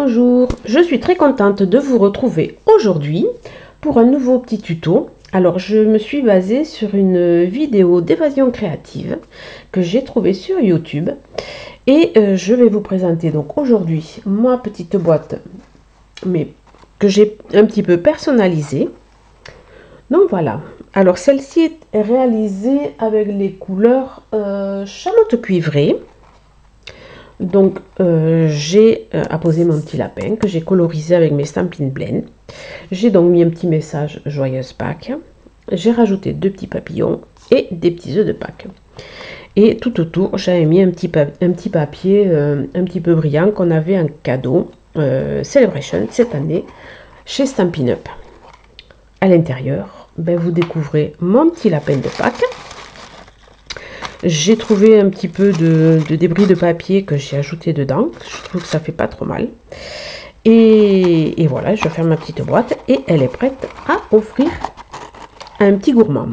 bonjour, je suis très contente de vous retrouver aujourd'hui pour un nouveau petit tuto. Alors je me suis basée sur une vidéo d'évasion créative que j'ai trouvée sur YouTube et je vais vous présenter donc aujourd'hui ma petite boîte mais que j'ai un petit peu personnalisée. Donc voilà, alors celle-ci est réalisée avec les couleurs Charlotte cuivrée. Donc j'ai apposé mon petit lapin que j'ai colorisé avec mes Stampin' Blend. J'ai donc mis un petit message Joyeuse Pâques. J'ai rajouté deux petits papillons et des petits œufs de Pâques. Et tout autour, j'avais mis un petit papier un petit peu brillant qu'on avait en cadeau Celebration cette année chez Stampin' Up. À l'intérieur, ben, vous découvrez mon petit lapin de Pâques. J'ai trouvé un petit peu de débris de papier que j'ai ajouté dedans. Je trouve que ça fait pas trop mal. Et voilà, je ferme ma petite boîte et elle est prête à offrir à un petit gourmand.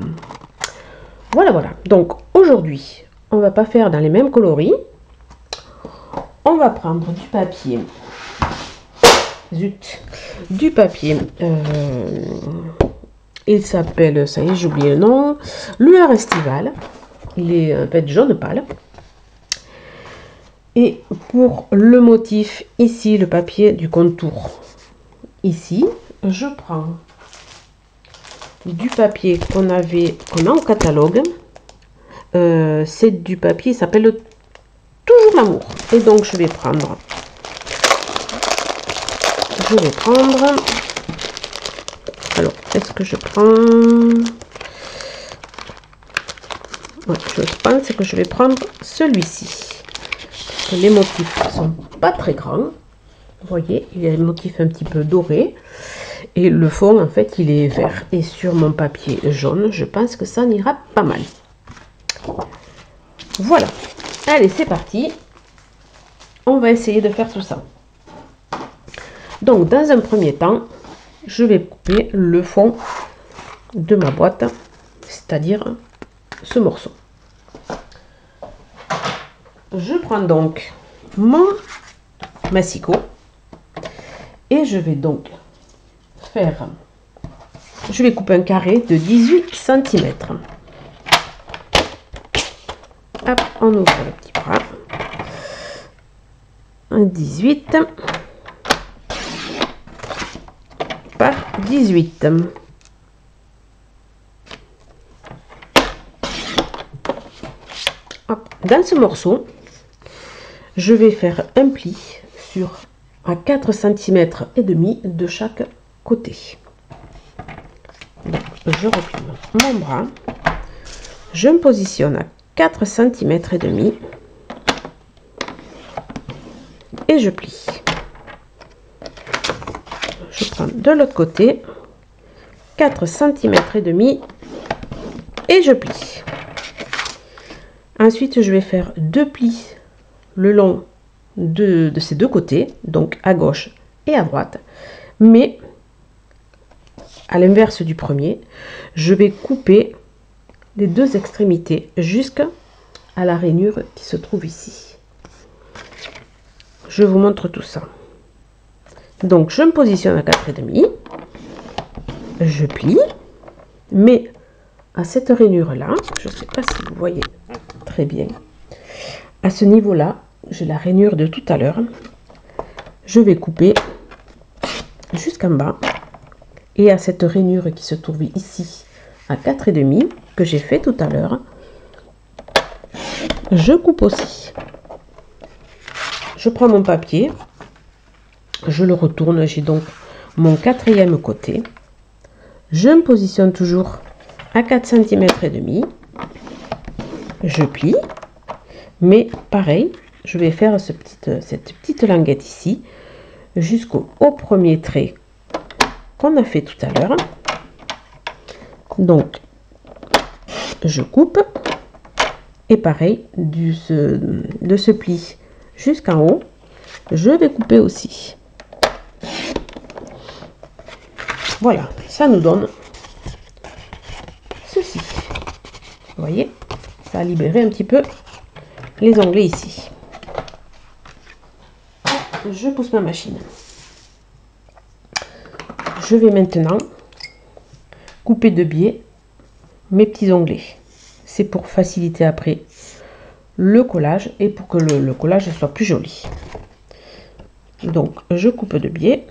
Voilà, voilà. Donc aujourd'hui, on va pas faire dans les mêmes coloris. On va prendre du papier. Zut. Du papier. Il s'appelle, ça y est, j'ai oublié le nom. Lueur estivale. Il est en fait jaune pâle. Et pour le motif, ici, le papier du contour. Ici, je prends du papier qu'on a en catalogue. C'est du papier, il s'appelle Toujours l'amour. Et donc, je vais prendre. Alors, est-ce que je prends... Ouais, je pense que je vais prendre celui-ci. Les motifs sont pas très grands. Vous voyez, il y a un motif un petit peu doré. Et le fond, en fait, il est vert. Et sur mon papier jaune, je pense que ça n'ira pas mal. Voilà. Allez, c'est parti. On va essayer de faire tout ça. Donc, dans un premier temps, je vais couper le fond de ma boîte. C'est-à-dire ce morceau. Je prends donc mon massicot et je vais donc je vais couper un carré de 18 cm. Hop, on ouvre le petit bras. Un 18 par 18. Dans ce morceau, je vais faire un pli à 4 cm et demi de chaque côté. Donc, je replie mon bras, je me positionne à 4 cm et demi et je plie. Je prends de l'autre côté 4 cm et demi et je plie. Ensuite, je vais faire deux plis le long de ces deux côtés, donc à gauche et à droite. Mais à l'inverse du premier, je vais couper les deux extrémités jusqu'à la rainure qui se trouve ici. Je vous montre tout ça. Donc, je me positionne à 4,5. Je plie, mais à cette rainure là, je ne sais pas si vous voyez très bien, à ce niveau là, j'ai la rainure de tout à l'heure. Je vais couper jusqu'en bas et à cette rainure qui se trouve ici à 4,5 que j'ai fait tout à l'heure, je coupe aussi. Je prends mon papier, je le retourne, j'ai donc mon quatrième côté. Je me positionne toujours à 4 cm et demi. Je plie, mais pareil, je vais faire cette petite languette ici jusqu'au premier trait qu'on a fait tout à l'heure. Donc, je coupe et pareil, de ce pli jusqu'en haut, je vais couper aussi. Voilà, ça nous donne ceci. Vous voyez, ça a libéré un petit peu les onglets ici. je pousse ma machine. Je vais maintenant couper de biais mes petits onglets. C'est pour faciliter après le collage et pour que le collage soit plus joli. Donc je coupe de biais.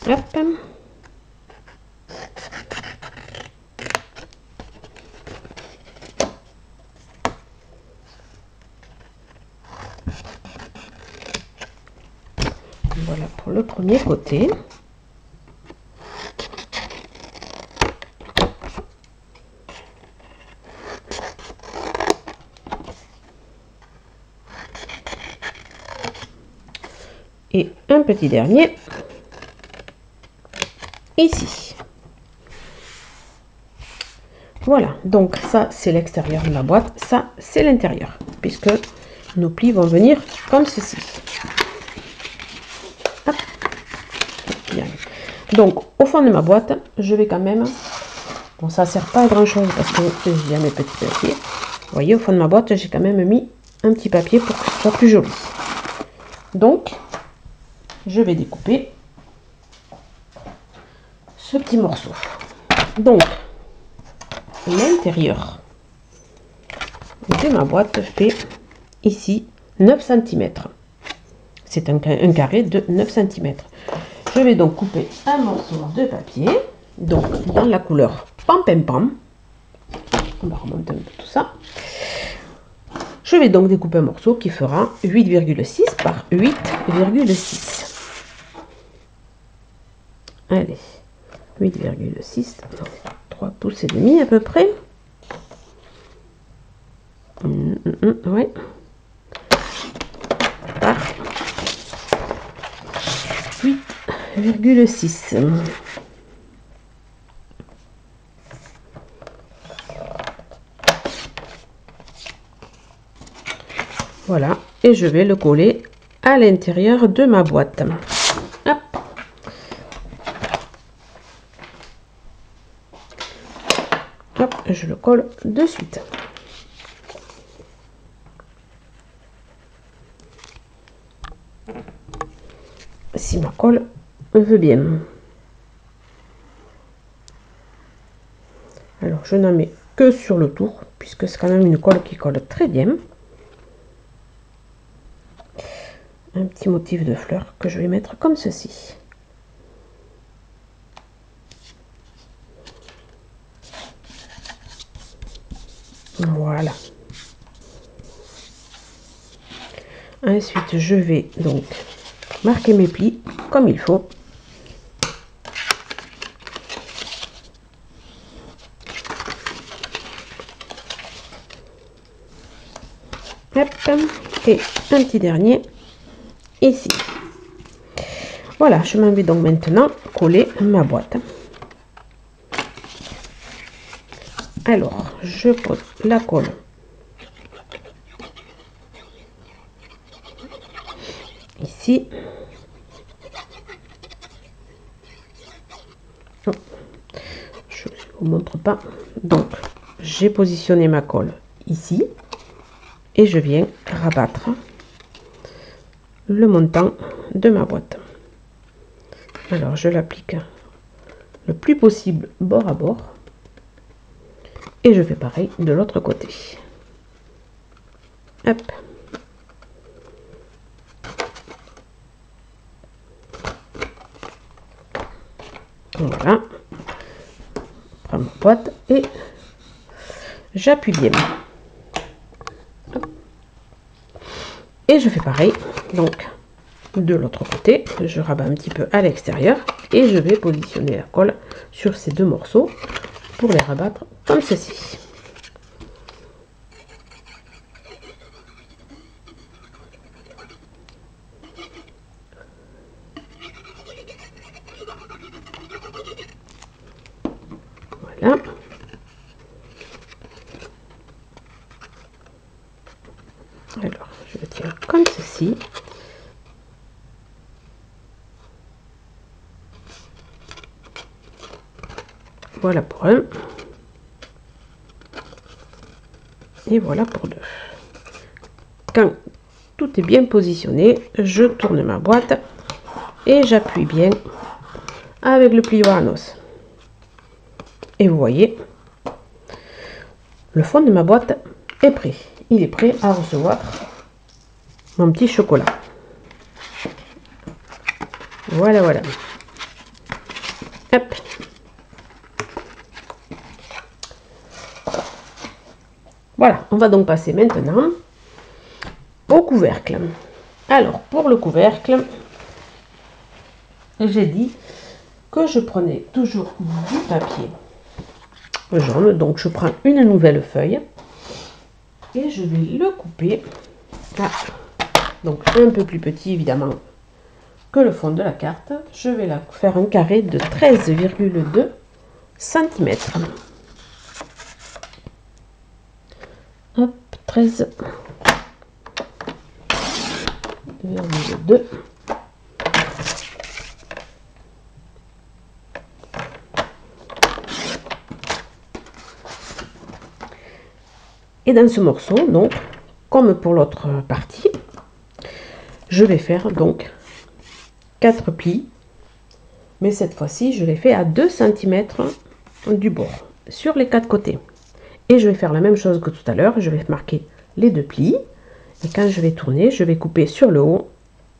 Hop. Voilà pour le premier côté. Et un petit dernier ici. Voilà, donc ça c'est l'extérieur de la boîte, ça c'est l'intérieur, puisque nos plis vont venir comme ceci. Hop. Bien. Donc au fond de ma boîte, je vais quand même, bon ça sert pas à grand chose parce que j'ai mes petits papiers. Vous voyez, au fond de ma boîte, j'ai quand même mis un petit papier pour que ce soit plus joli. Donc je vais découper ce petit morceau. Donc l'intérieur de ma boîte fait ici 9 cm. C'est un carré de 9 cm. Je vais donc couper un morceau de papier, donc dans la couleur pam pam pam. On va remonter un peu tout ça. Je vais donc découper un morceau qui fera 8,6 par 8,6. Allez, 8,6, 3 pouces et demi à peu près. Ouais. Par 8,6. Voilà, et je vais le coller à l'intérieur de ma boîte. Hop. Hop, je le colle de suite. Si ma colle veut bien. Alors je n'en mets que sur le tour, puisque c'est quand même une colle qui colle très bien. Un petit motif de fleurs que je vais mettre comme ceci. Voilà. Ensuite, je vais donc marquer mes plis comme il faut. Hop. Et un petit dernier ici. Voilà, je m'en vais donc maintenant coller ma boîte. Alors, je pose la colle ici. Oh, je ne vous montre pas. Donc, j'ai positionné ma colle ici et je viens rabattre le montant de ma boîte. Alors, je l'applique le plus possible bord à bord. Et je fais pareil de l'autre côté. Hop. Voilà. Je prends ma boîte et j'appuie bien. Hop. Et je fais pareil. Donc, de l'autre côté, je rabats un petit peu à l'extérieur et je vais positionner la colle sur ces deux morceaux pour les rabattre comme ceci. Voilà. Alors, je le tiens comme ceci. Voilà pour un. Et voilà pour deux. Quand tout est bien positionné, je tourne ma boîte et j'appuie bien avec le pliant à noce. Et vous voyez, le fond de ma boîte est prêt. Il est prêt à recevoir mon petit chocolat. Voilà, voilà. Hop. Voilà, on va donc passer maintenant au couvercle. Alors, pour le couvercle, j'ai dit que je prenais toujours du papier jaune. Donc, je prends une nouvelle feuille et je vais le couper. Ah, donc, un peu plus petit, évidemment, que le fond de la carte. Je vais la faire un carré de 13,2 cm. Hop, 13,2. Et dans ce morceau, donc, comme pour l'autre partie, je vais faire donc 4 plis, mais cette fois-ci, je les fais à 2 cm du bord, sur les 4 côtés. Et je vais faire la même chose que tout à l'heure, je vais marquer les 2 plis, et quand je vais tourner, je vais couper sur le haut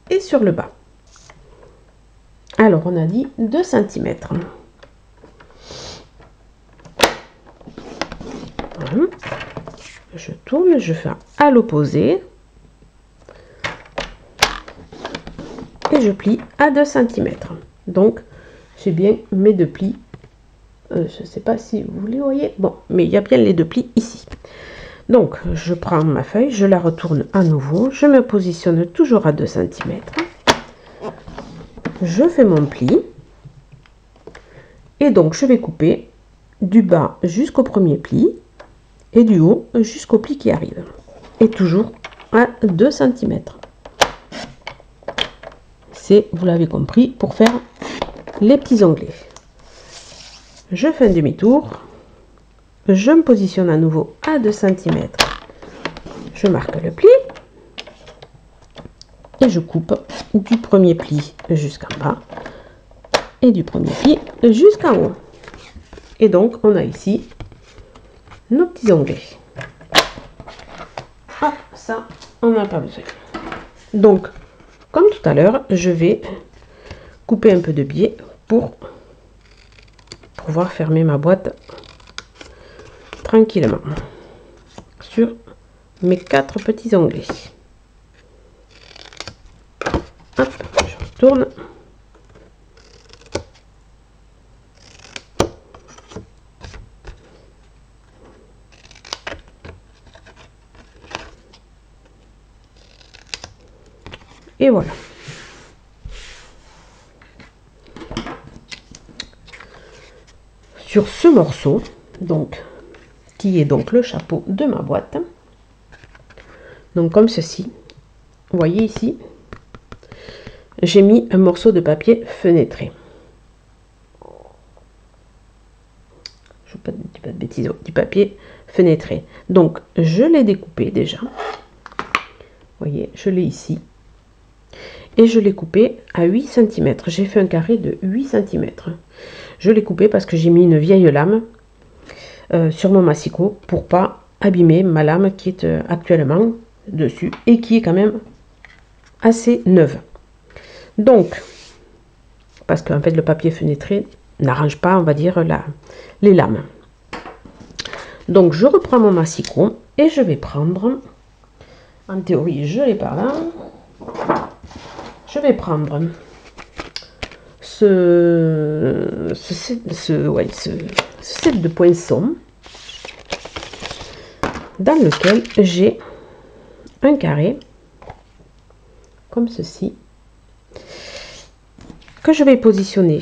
et sur le bas. Alors, on a dit 2 cm. Voilà. Je tourne, je fais à l'opposé et je plie à 2 cm. Donc, j'ai bien mes 2 plis. Je ne sais pas si vous les voyez. Bon, mais il y a bien les 2 plis ici. Donc, je prends ma feuille, je la retourne à nouveau. Je me positionne toujours à 2 cm. Je fais mon pli. Et donc, je vais couper du bas jusqu'au premier pli. Et du haut jusqu'au pli qui arrive. Et toujours à 2 cm. C'est, vous l'avez compris, pour faire les petits onglets. Je fais un demi-tour. Je me positionne à nouveau à 2 cm. Je marque le pli. Et je coupe du premier pli jusqu'en bas. Et du premier pli jusqu'en haut. Et donc, on a ici nos petits onglets. Ah, ça, on n'a pas besoin. Donc, comme tout à l'heure, je vais couper un peu de biais pour pouvoir fermer ma boîte tranquillement sur mes 4 petits onglets. Hop, je retourne. Et voilà. Sur ce morceau, donc, qui est donc le chapeau de ma boîte, donc comme ceci, vous voyez ici, j'ai mis un morceau de papier fenêtré. Je ne dis pas de bêtises, du papier fenêtré. Donc, je l'ai découpé déjà. Vous voyez, je l'ai ici. Et je l'ai coupé à 8 cm. J'ai fait un carré de 8 cm. Je l'ai coupé parce que j'ai mis une vieille lame sur mon massicot pour pas abîmer ma lame qui est actuellement dessus et qui est quand même assez neuve. Donc, parce qu'en fait le papier fenêtré n'arrange pas, on va dire, les lames. Donc je reprends mon massicot et je vais prendre, en théorie je l'ai par là, je vais prendre ce set de poinçons dans lequel j'ai un carré comme ceci que je vais positionner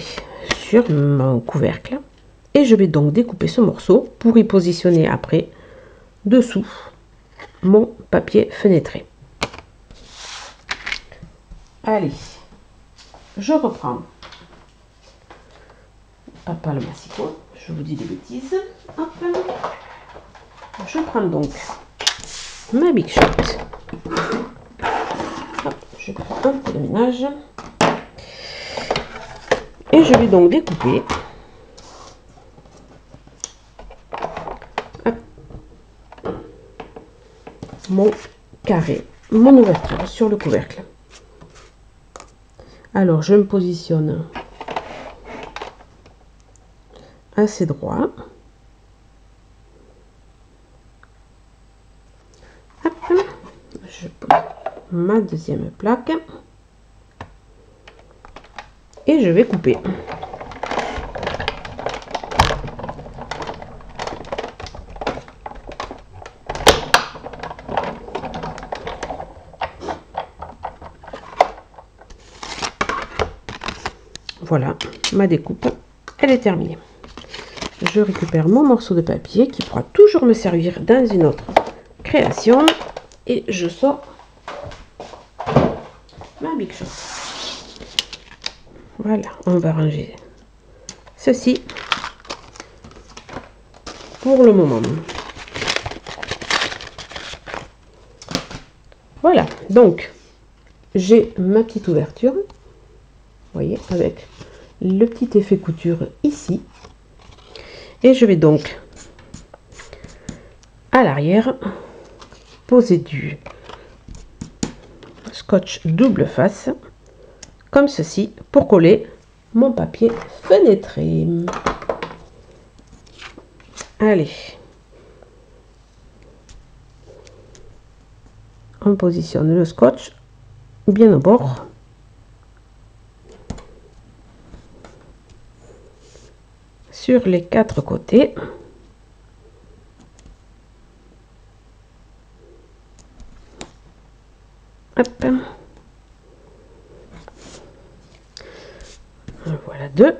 sur mon couvercle et je vais donc découper ce morceau pour y positionner après dessous mon papier fenêtré. Allez, je reprends pas le massicot, je vous dis des bêtises. Hop. Je prends donc ma Big Shot. Hop, je fais un peu de ménage. Et je vais donc découper. Hop, mon carré, mon ouverture sur le couvercle. Alors je me positionne assez droit. Hop, je pose ma deuxième plaque et je vais couper. Voilà, ma découpe, elle est terminée. Je récupère mon morceau de papier qui pourra toujours me servir dans une autre création et je sors ma Big Shot. Voilà, on va ranger ceci pour le moment. Voilà, donc j'ai ma petite ouverture, vous voyez, avec le petit effet couture ici. Et je vais donc à l'arrière poser du scotch double face comme ceci pour coller mon papier fenêtré. Allez, on positionne le scotch bien au bord. Sur les 4 côtés. Hop. Voilà 2.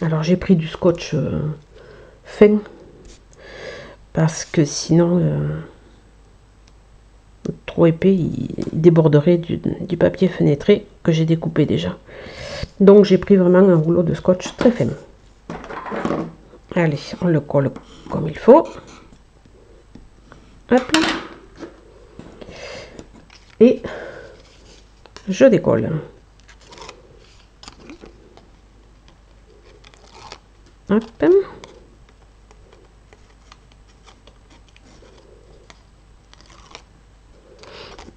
Alors j'ai pris du scotch fin parce que sinon trop épais il déborderait du papier fenêtré que j'ai découpé déjà. Donc j'ai pris vraiment un rouleau de scotch très fin. Allez, on le colle comme il faut. Hop. Et je décolle. Hop.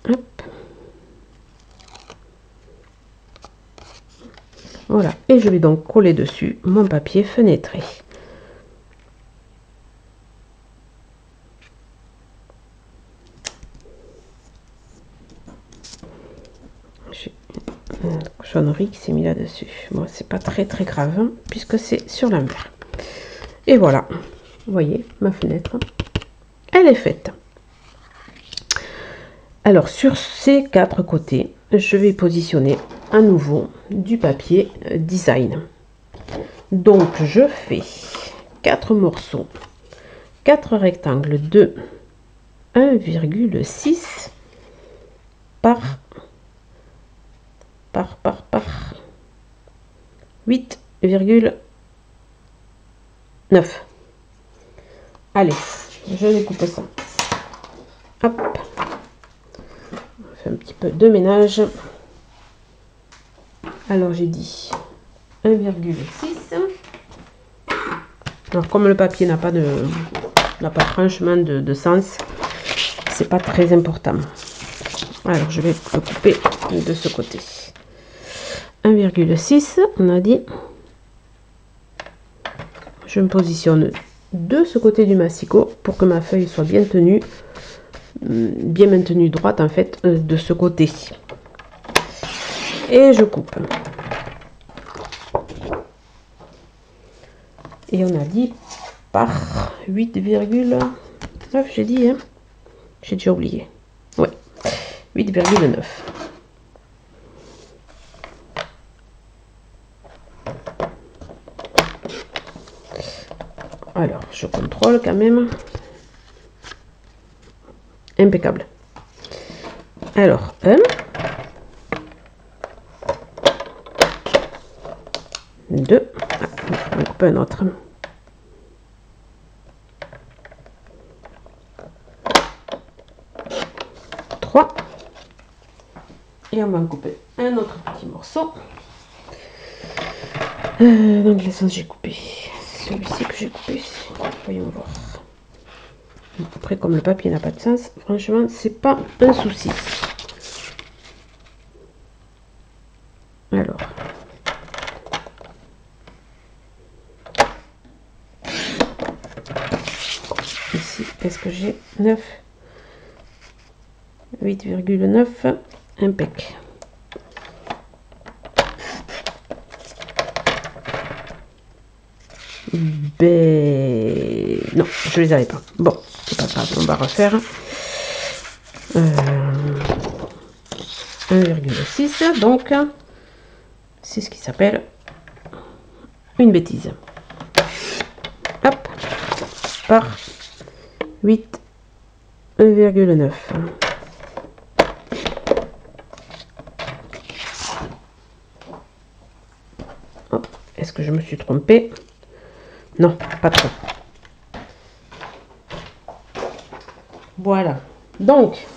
Hop. Voilà, et je vais donc coller dessus mon papier fenêtré. J'ai une cochonnerie qui s'est mis là-dessus. Bon, c'est pas très grave, hein, puisque c'est sur l'envers. Et voilà, vous voyez, ma fenêtre, elle est faite. Alors, sur ces 4 côtés, je vais positionner à nouveau du papier design. Donc, je fais 4 morceaux, 4 rectangles de 1,6 par 8,9. Allez, je découpe ça. Hop. On fait un petit peu de ménage. Alors j'ai dit 1,6. Alors comme le papier n'a pas de franchement de sens, c'est pas très important. Alors je vais le couper de ce côté. 1,6, on a dit. Je me positionne de ce côté du massicot pour que ma feuille soit bien tenue, bien maintenue droite en fait de ce côté. Et je coupe. Et on a dit par 8,9, j'ai dit, hein, j'ai déjà oublié. Ouais, 8,9. Alors, je contrôle quand même. Impeccable. Alors, 1, 2, On coupe un autre. Trois. Et on va en couper un autre petit morceau. Dans quel sens j'ai coupé? Celui-ci que j'ai coupé. Voyons voir. Après, comme le papier n'a pas de sens, franchement, c'est pas un souci. Alors. Ici, est-ce que j'ai 9? 8,9. Impec. Ben non, je les avais pas. Bon, c'est pas grave, on va refaire 1,6, donc c'est ce qui s'appelle une bêtise. Hop, par 8, 1,9. Est-ce que je me suis trompée? Non, pas trop. Voilà. Donc,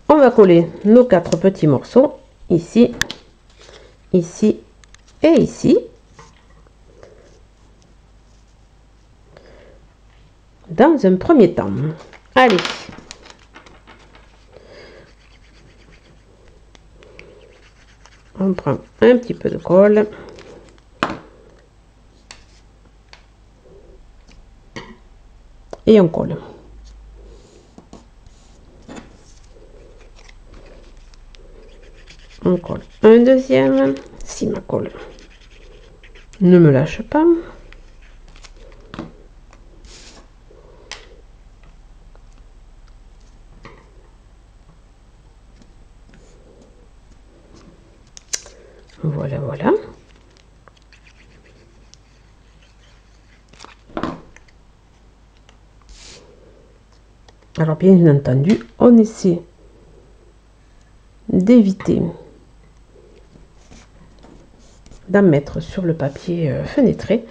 on va coller nos 4 petits morceaux ici, ici et ici. Dans un premier temps. Allez. On prend un petit peu de colle. Et on colle. On colle un deuxième. Si ma colle ne me lâche pas. Voilà, voilà. Alors bien entendu, on essaie d'éviter d'en mettre sur le papier fenêtré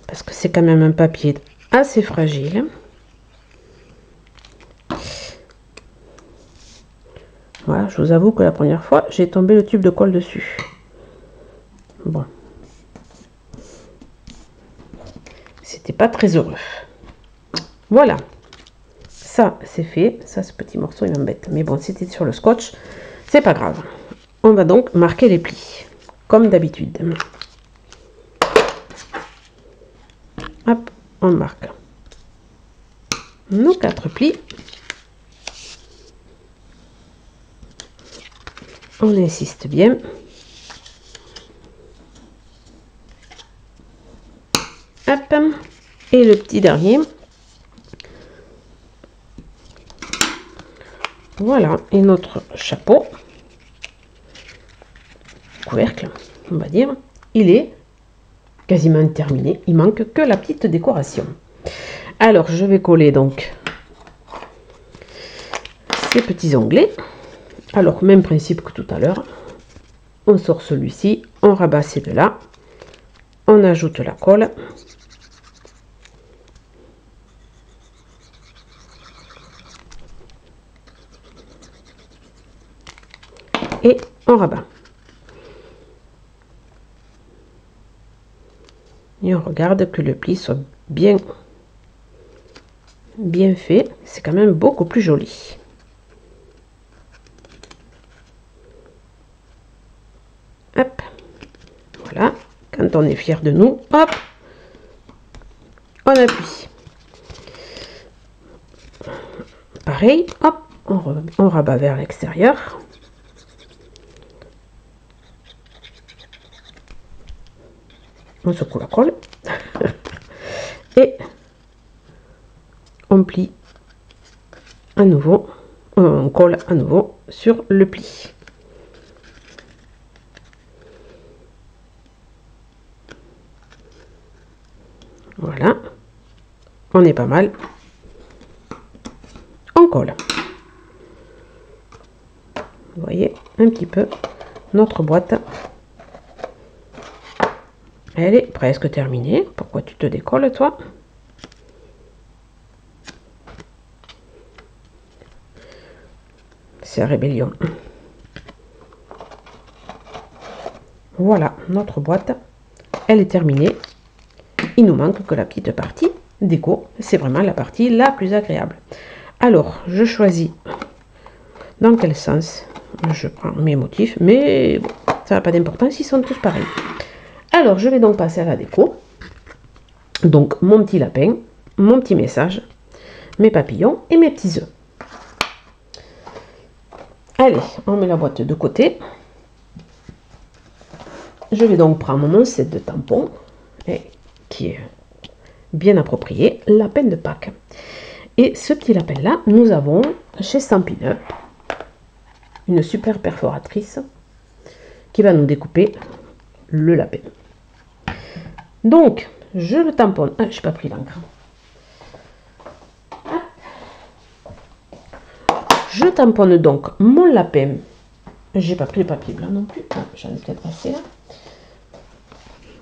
parce que c'est quand même un papier assez fragile. Voilà, je vous avoue que la première fois, j'ai tombé le tube de colle dessus. Bon. C'était pas très heureux. Voilà. Ça, c'est fait. Ça, ce petit morceau, il m'embête. Mais bon, c'était sur le scotch. C'est pas grave. On va donc marquer les plis. Comme d'habitude. Hop, on marque nos 4 plis. On insiste bien. Hop. Et le petit dernier. Voilà, et notre chapeau, couvercle, on va dire, il est quasiment terminé. Il manque que la petite décoration. Alors, je vais coller donc ces petits onglets. Alors, même principe que tout à l'heure. On sort celui-ci, on rabat ces deux-là, on ajoute la colle. Et on rabat. Et on regarde que le pli soit bien fait. C'est quand même beaucoup plus joli. Hop. Voilà. Quand on est fier de nous, hop, on appuie. Pareil, hop, on rabat vers l'extérieur. On secoue la colle et on plie à nouveau, on colle à nouveau sur le pli. Voilà, on est pas mal. On colle. Vous voyez un petit peu notre boîte. Elle est presque terminée. Pourquoi tu te décolles, toi? C'est la rébellion. Voilà, notre boîte, elle est terminée. Il nous manque que la petite partie déco. C'est vraiment la partie la plus agréable. Alors, je choisis dans quel sens je prends mes motifs. Mais bon, ça n'a pas d'importance, ils sont tous pareils. Alors, je vais donc passer à la déco. Donc, mon petit lapin, mon petit message, mes papillons et mes petits œufs. Allez, on met la boîte de côté. Je vais donc prendre mon set de tampons, qui est bien approprié, lapin de Pâques. Et ce petit lapin-là, nous avons chez Stampin' Up une super perforatrice qui va nous découper le lapin. Donc, je le tamponne. Ah, je n'ai pas pris l'encre. Je tamponne donc mon lapin. J'ai pas pris le papier blanc non plus. Ah, j'en ai peut-être assez là.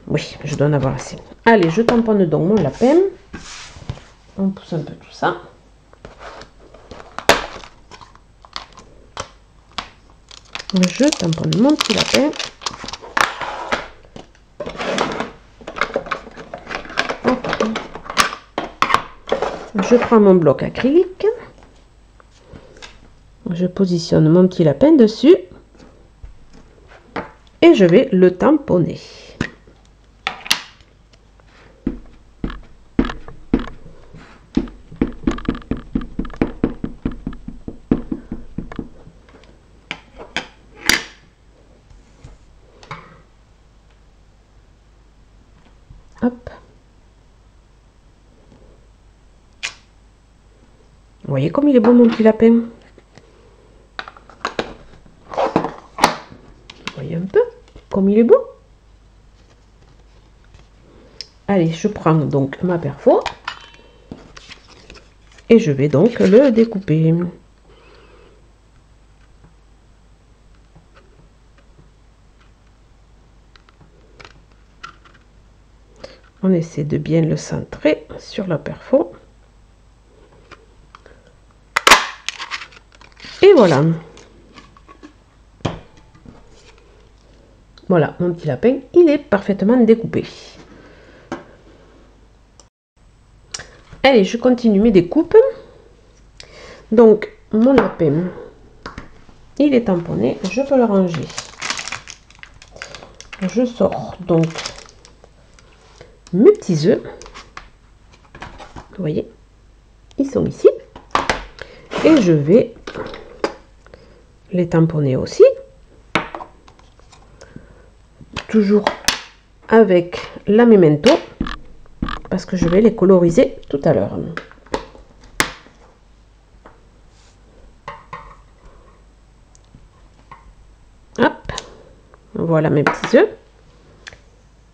Oui, je dois en avoir assez. Allez, je tamponne donc mon lapin. On pousse un peu tout ça. Je tamponne mon petit lapin. Je prends mon bloc acrylique. Je positionne mon petit lapin dessus. Et je vais le tamponner. Hop. Vous voyez comme il est beau mon petit lapin? Vous voyez un peu comme il est beau? Allez, je prends donc ma perfo et je vais donc le découper. On essaie de bien le centrer sur la perfo. Et voilà. Voilà, mon petit lapin, il est parfaitement découpé. Allez, je continue mes découpes. Donc, mon lapin, il est tamponné. Je peux le ranger. Je sors donc mes petits œufs. Vous voyez, ils sont ici. Et je vais les tamponner aussi. Toujours avec la Memento. Parce que je vais les coloriser tout à l'heure. Hop. Voilà mes petits œufs.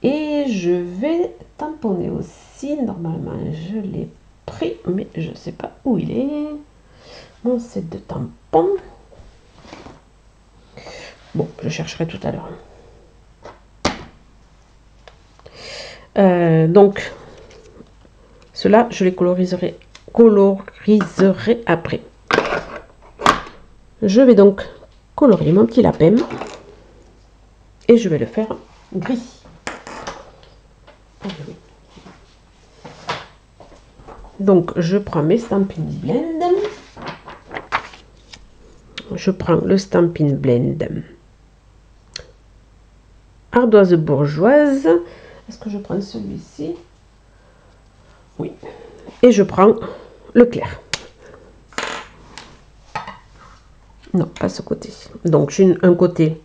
Et je vais tamponner aussi. Normalement, je l'ai pris, mais je ne sais pas où il est. Mon set de tampons. Bon, je chercherai tout à l'heure. Donc, cela, je les coloriserai après. Je vais donc colorier mon petit lapin. Et je vais le faire gris. Donc, je prends mes Stampin' Blend. Je prends le Stampin' Blend Ardoise Bourgeoise. Est-ce que je prends celui-ci? Oui. Et je prends le clair. Non, pas ce côté. Donc, j'ai un côté,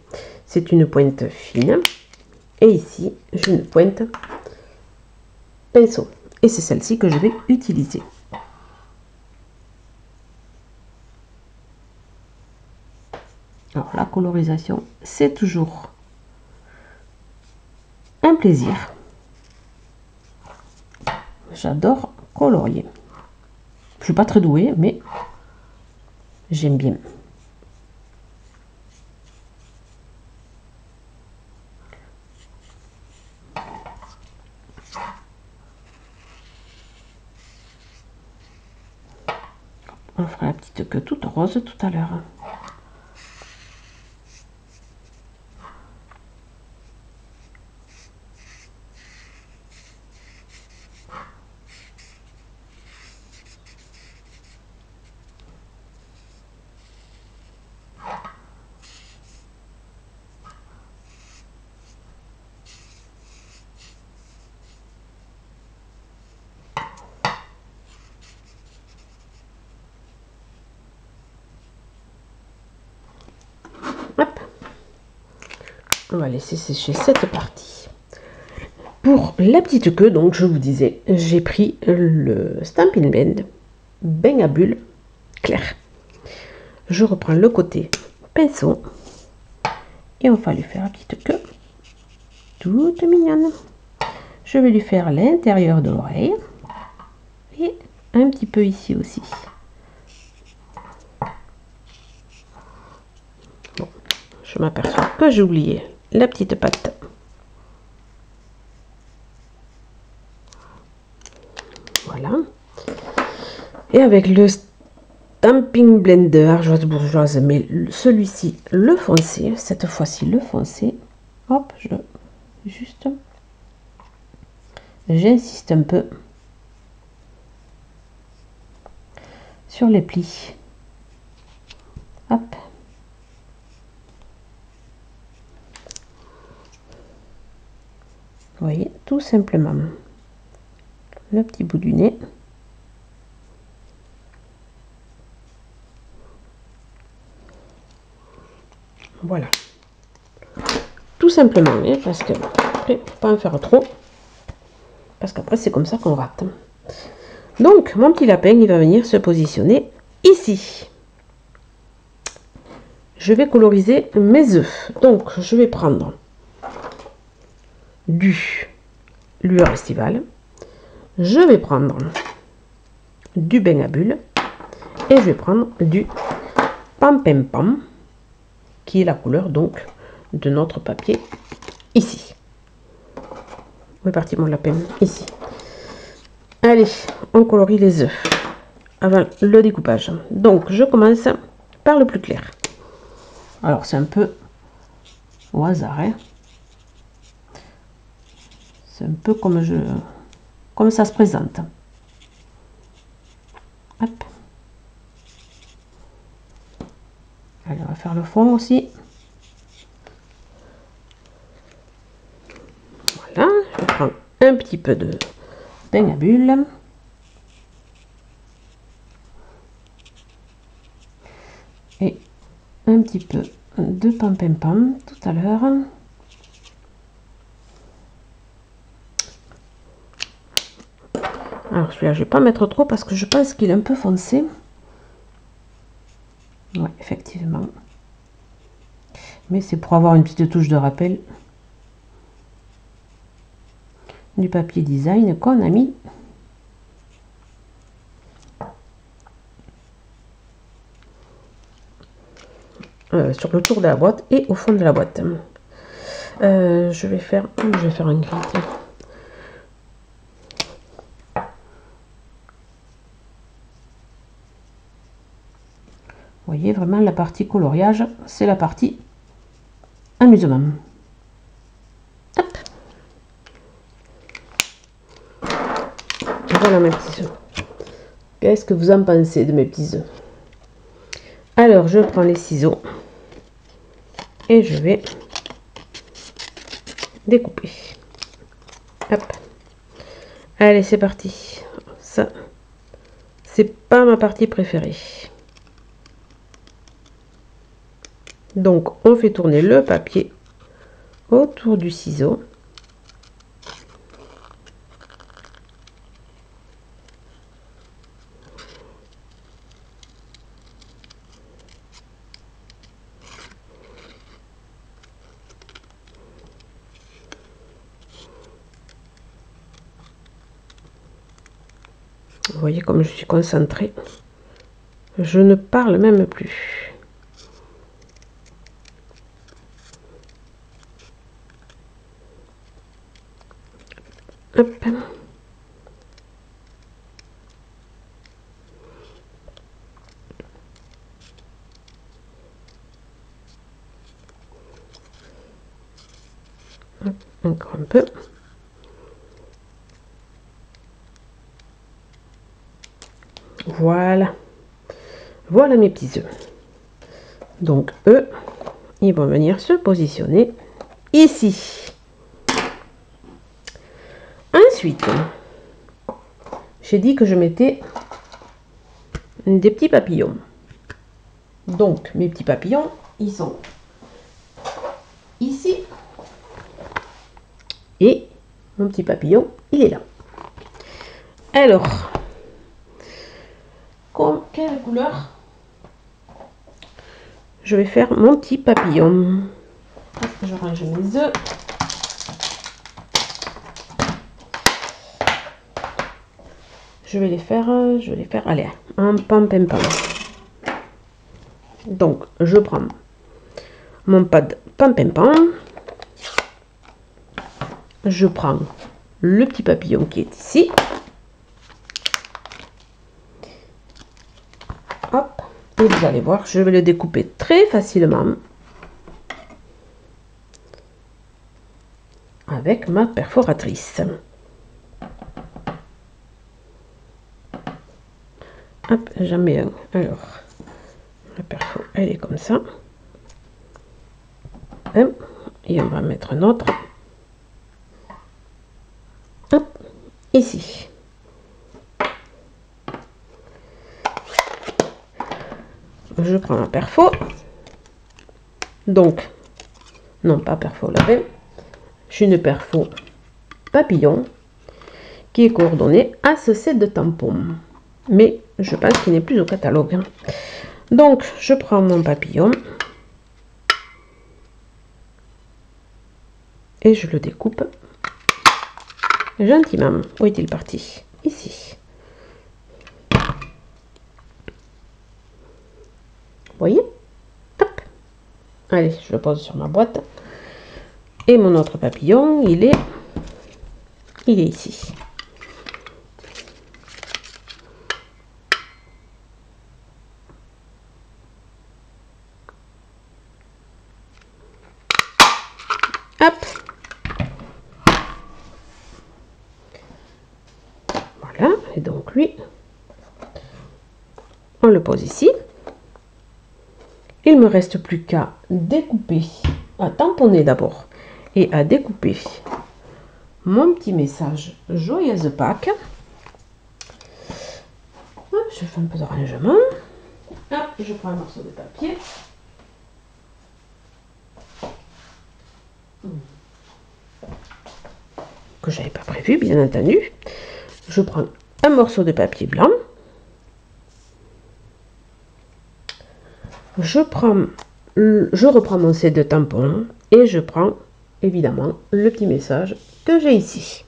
c'est une pointe fine. Et ici, j'ai une pointe pinceau. Et c'est celle-ci que je vais utiliser. Alors, la colorisation, c'est toujours un plaisir. J'adore colorier. Je ne suis pas très douée, mais j'aime bien. On fera la petite queue toute rose tout à l'heure. Hop. On va laisser sécher cette partie. Pour la petite queue, donc je vous disais, j'ai pris le Stampin' Blend bain à bulles clair. Je reprends le côté pinceau et on va lui faire la petite queue toute mignonne. Je vais lui faire l'intérieur de l'oreille et un petit peu ici aussi. Bon, je m'aperçois que j'ai oublié la petite patte. Voilà. Et avec le Stampin' Blender Ardoise Bourgeoise, mais celui-ci le foncé, cette fois-ci le foncé, hop, j'insiste un peu sur les plis. Hop. Vous voyez, tout simplement le petit bout du nez. Voilà. Tout simplement, hein, parce que après, faut pas en faire trop. Parce qu'après, c'est comme ça qu'on rate. Donc, mon petit lapin, il va venir se positionner ici. Je vais coloriser mes œufs. Donc, je vais prendre du lueur estivale. Je vais prendre du bain à bulles. Et je vais prendre du pam pam pam, qui est la couleur donc de notre papier ici. Où est parti mon lapin? Ici. Allez, on colorie les œufs avant le découpage. Donc, je commence par le plus clair. Alors, c'est un peu au hasard, hein. C'est un peu comme ça se présente. Hop. Allez, on va faire le fond aussi. Voilà, je prends un petit peu de bain à bulles. Et un petit peu de pam pam pam tout à l'heure. Alors celui-là, je vais pas mettre trop parce que je pense qu'il est un peu foncé. Ouais, effectivement. Mais c'est pour avoir une petite touche de rappel du papier design qu'on a mis. Sur le tour de la boîte et au fond de la boîte. Je vais faire un gris. Vous voyez vraiment la partie coloriage, c'est la partie amusement. Hop. Voilà mes petits œufs. Qu'est-ce que vous en pensez de mes petits œufs? Alors je prends les ciseaux et je vais découper. Hop. Allez, c'est parti. Ça, c'est pas ma partie préférée. Donc, on fait tourner le papier autour du ciseau. Vous voyez comme je suis concentrée. Je ne parle même plus. Hop. Encore un peu. Voilà. Voilà mes petits œufs. Donc eux, ils vont venir se positionner ici. Ensuite, j'ai dit que je mettais des petits papillons. Donc mes petits papillons, ils sont ici. Et mon petit papillon, il est là. Alors, quelle couleur je vais faire mon petit papillon? Je range mes œufs. Je vais les faire, allez, en pam-pam-pam. Donc, je prends mon pad pam-pam-pam. Je prends le petit papillon qui est ici. Hop, et vous allez voir, je vais le découper très facilement avec ma perforatrice. Hop, j'en mets un. Alors, la perfo, elle est comme ça. Et on va mettre un autre. Hop, ici. Je prends ma perfo. Donc, non pas perfo lavé. J'ai une perfo papillon qui est coordonnée à ce set de tampons. Mais je pense qu'il n'est plus au catalogue. Donc, je prends mon papillon et je le découpe gentiment. Où est-il parti? Ici. Vous voyez? Hop. Allez, je le pose sur ma boîte. Et mon autre papillon, il est ici. Hop. Voilà, et donc lui, on le pose ici. Il me reste plus qu'à découper, à tamponner d'abord, et à découper mon petit message Joyeuse Pâques. Hop, je fais un peu de rangement. Hop, je prends un morceau de papier. Que j'avais pas prévu, bien entendu. Je prends un morceau de papier blanc. Je reprends mon set de tampons et je prends évidemment le petit message que j'ai ici.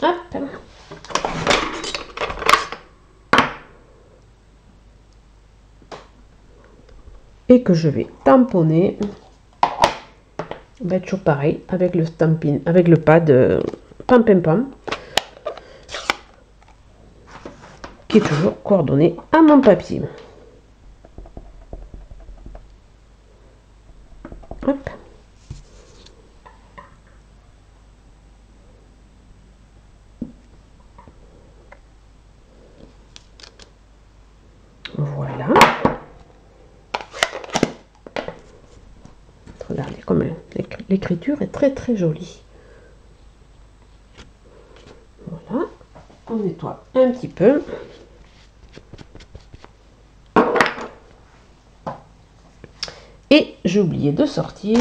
Hop. Et que je vais tamponner. Ben, toujours pareil avec le stampin, avec le pad pam pam pam qui est toujours coordonné à mon papier. Hop. Voilà. Regardez comme l'écriture est très très jolie. Voilà. On nettoie un petit peu. Et j'ai oublié de sortir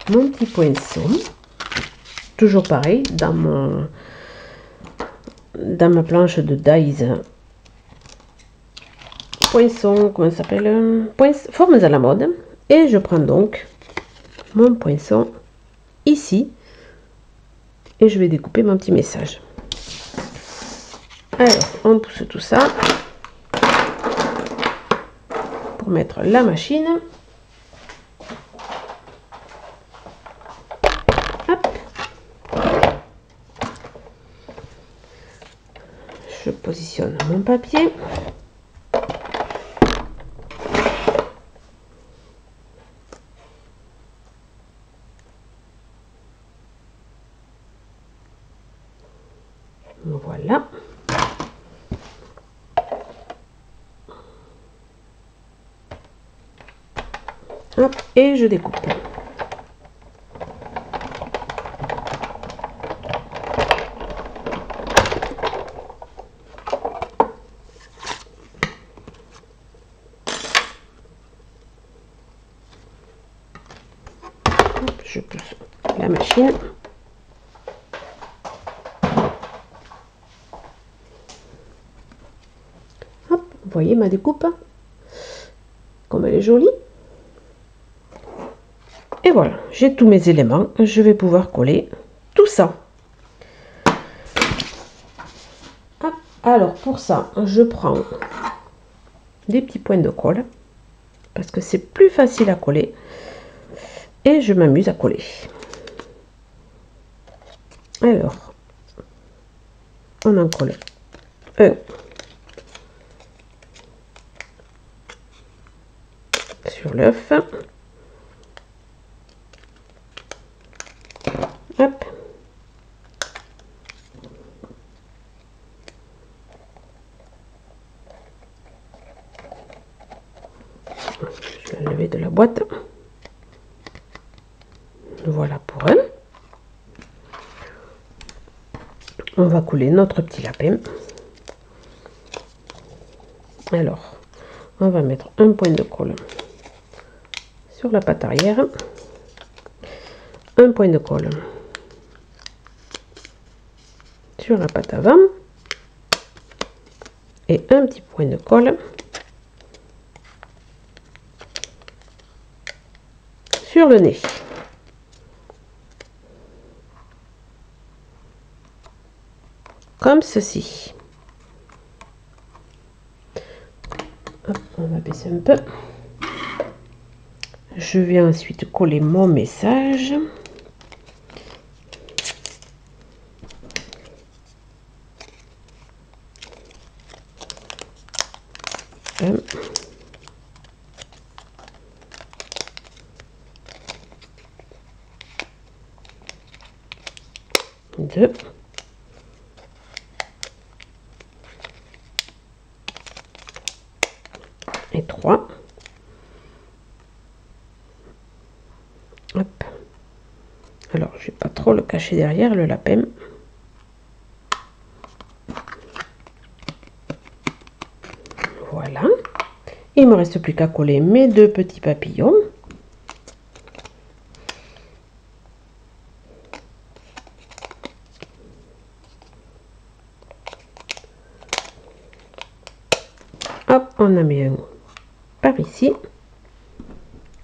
mon petit poinçon. Toujours pareil, dans ma planche de dies. Poinçon, comment ça s'appelle? Formes à la mode. Et je prends donc mon poinçon ici. Et je vais découper mon petit message. Alors, on pousse tout ça. Pour mettre la machine. Hop. Je positionne mon papier. Voilà. Hop, et je découpe. Je pousse la machine. Hop, vous voyez ma découpe, comme elle est jolie. Et voilà, j'ai tous mes éléments. Je vais pouvoir coller tout ça. Hop, alors pour ça, je prends des petits points de colle parce que c'est plus facile à coller. Et je m'amuse à coller. Alors, on en colle un sur l'œuf. Hop. Je vais enlever de la boîte. Voilà pour un. On va couler notre petit lapin. Alors, on va mettre un point de colle sur la patte arrière, un point de colle sur la patte avant et un petit point de colle sur le nez. Comme ceci. Hop, on va baisser un peu. Je vais ensuite coller mon message. Un. Deux. Et 3. Hop. Alors, je vais pas trop le cacher derrière le lapin. Voilà. Il me reste plus qu'à coller mes deux petits papillons. Hop, on en met un par ici.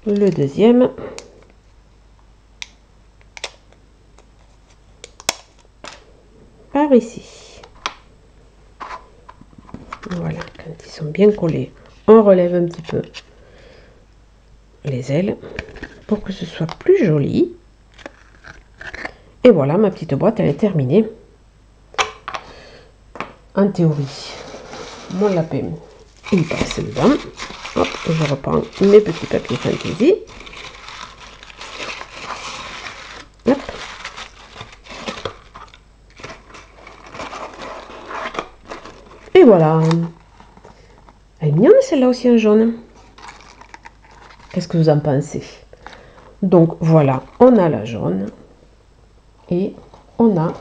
Le deuxième. Par ici. Voilà, quand ils sont bien collés, on relève un petit peu les ailes pour que ce soit plus joli. Et voilà, ma petite boîte, elle est terminée. En théorie, mon lapin, il passe dedans. Hop, je reprends mes petits papiers fantaisie. Hop. Et voilà. Elle est mignonne celle-là aussi en jaune. Qu'est-ce que vous en pensez? Donc voilà, on a la jaune. Et on a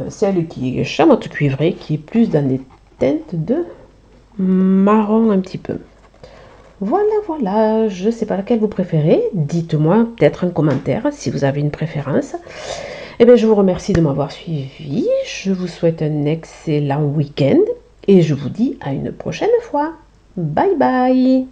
celle qui est chamotte cuivrée, qui est plus dans des teintes de marron un petit peu. Voilà, voilà, je ne sais pas laquelle vous préférez. Dites-moi peut-être en commentaire si vous avez une préférence. Et bien, je vous remercie de m'avoir suivi. Je vous souhaite un excellent week-end et je vous dis à une prochaine fois. Bye bye!